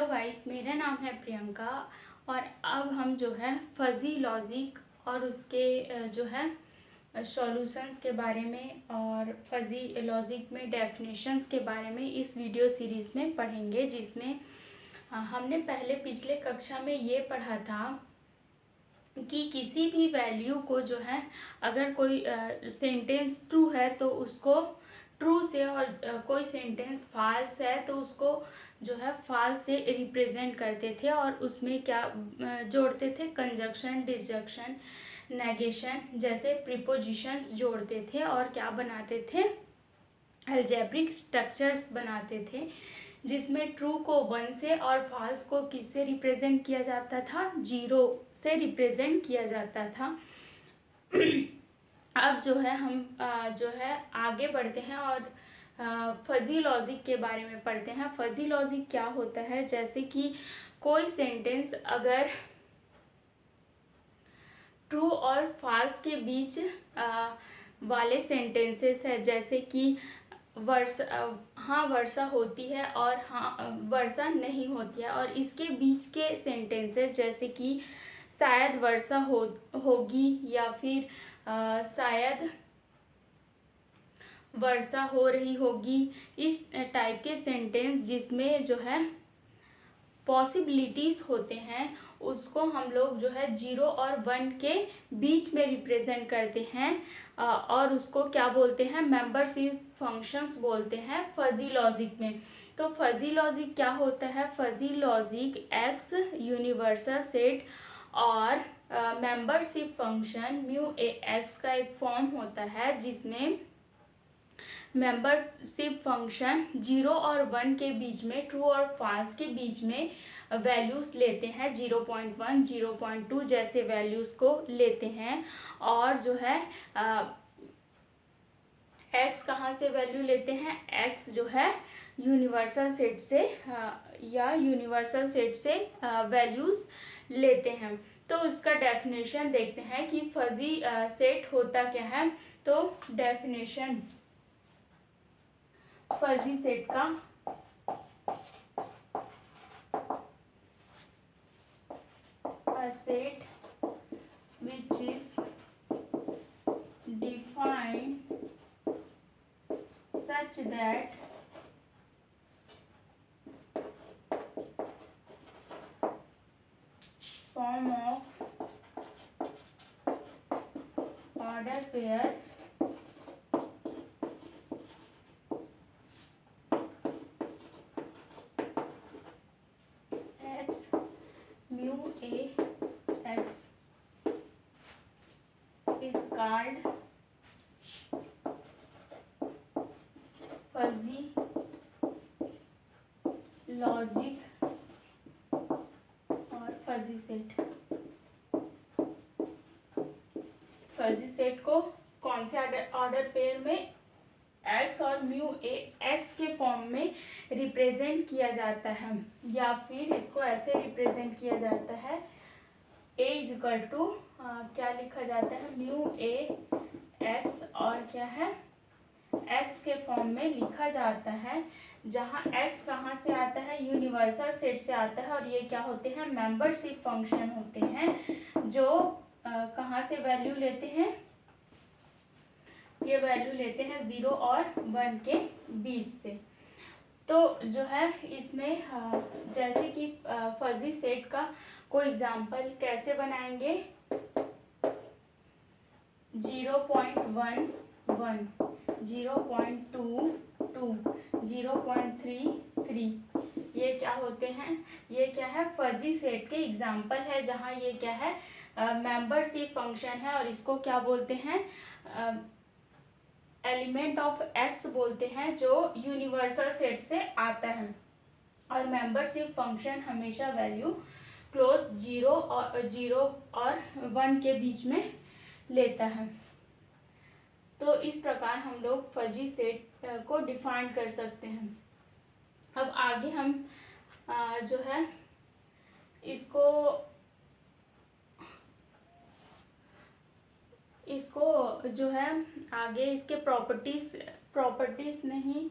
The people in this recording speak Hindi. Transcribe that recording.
हेलो गाइस, मेरा नाम है प्रियंका। और अब हम जो है फजी लॉजिक और उसके जो है सॉल्यूशंस के बारे में और फजी लॉजिक में डेफिनेशंस के बारे में इस वीडियो सीरीज़ में पढ़ेंगे, जिसमें हमने पहले पिछले कक्षा में ये पढ़ा था कि किसी भी वैल्यू को जो है अगर कोई सेंटेंस ट्रू है तो उसको ट्रू से, और कोई सेंटेंस फॉल्स है तो उसको जो है फॉल्स से रिप्रेजेंट करते थे। और उसमें क्या जोड़ते थे, कंजक्शन, डिसजंक्शन, नेगेशन जैसे प्रीपोजिशंस जोड़ते थे और क्या बनाते थे, अलजेब्रिक स्ट्रक्चर्स बनाते थे, जिसमें ट्रू को 1 से और फॉल्स को किससे रिप्रेजेंट किया जाता था, 0 से रिप्रेजेंट किया जाता था। अब जो है हम जो है आगे बढ़ते हैं और फजी लॉजिक के बारे में पढ़ते हैं। फजी लॉजिक क्या होता है, जैसे कि कोई सेंटेंस अगर ट्रू और फॉल्स के बीच वाले सेंटेंसेस है, जैसे कि हाँ वर्षा होती है और हाँ वर्षा नहीं होती है, और इसके बीच के सेंटेंसेस जैसे कि शायद वर्षा होगी या फिर शायद वर्षा हो रही होगी, इस टाइप के सेंटेंस जिसमें जो है पॉसिबिलिटीज़ होते हैं, उसको हम लोग जो है 0 और 1 के बीच में रिप्रेजेंट करते हैं और उसको क्या बोलते हैं, मेंबरशिप फंक्शंस बोलते हैं फजी लॉजिक में। तो फजी लॉजिक क्या होता है, fuzzy logic x universal set और membership function mu A x का एक फॉर्म होता है, जिसमें मेंबरशिप फंक्शन 0 और 1 के बीच में, ट्रू और फॉल्स के बीच में वैल्यूज़ लेते हैं, 0.1 0.2 जैसे वैल्यूज़ को लेते हैं। और जो है एक्स कहाँ से वैल्यू लेते हैं, एक्स जो है यूनिवर्सल सेट से या यूनिवर्सल सेट से वैल्यूज़ लेते हैं। तो इसका डेफिनेशन देखते हैं कि फजी सेट होता क्या है। तो डेफिनेशन फजी सेट का a set which is defined such that form of order pair x mu a x is called fuzzy logic और फजी सेट। फजी सेट को कौन से ऑर्डर पेयर में, एक्स और म्यू ए एक्स के फॉर्म में रिप्रेजेंट किया जाता है, या फिर इसको ऐसे रिप्रेजेंट किया जाता है, ए इज इक्वल टू क्या लिखा जाता है, म्यू ए एक्स और क्या है, एक्स के फॉर्म में लिखा जाता है, जहाँ एक्स कहाँ से आता है, यूनिवर्सल सेट से आता है। और ये क्या होते हैं, मेंबरशिप फंक्शन होते हैं, जो कहाँ से वैल्यू लेते हैं, ये वैल्यू लेते हैं 0 और 1 के बीच से। तो जो है इसमें जैसे कि फजी सेट का कोई एग्जांपल कैसे बनाएंगे, 0.11 0.22 0.33, ये क्या होते हैं, ये क्या है, फजी सेट के एग्जाम्पल है, जहाँ ये क्या है, मेंबरशिप फंक्शन है और इसको क्या बोलते हैं, एलिमेंट ऑफ एक्स बोलते हैं, जो यूनिवर्सल सेट से आता है। और मेंबरशिप फंक्शन हमेशा वैल्यू क्लोज 0 और 1 के बीच में लेता है। तो इस प्रकार हम लोग फजी सेट को डिफाइन कर सकते हैं। अब आगे हम जो है इसको जो है आगे इसके प्रॉपर्टीज नहीं,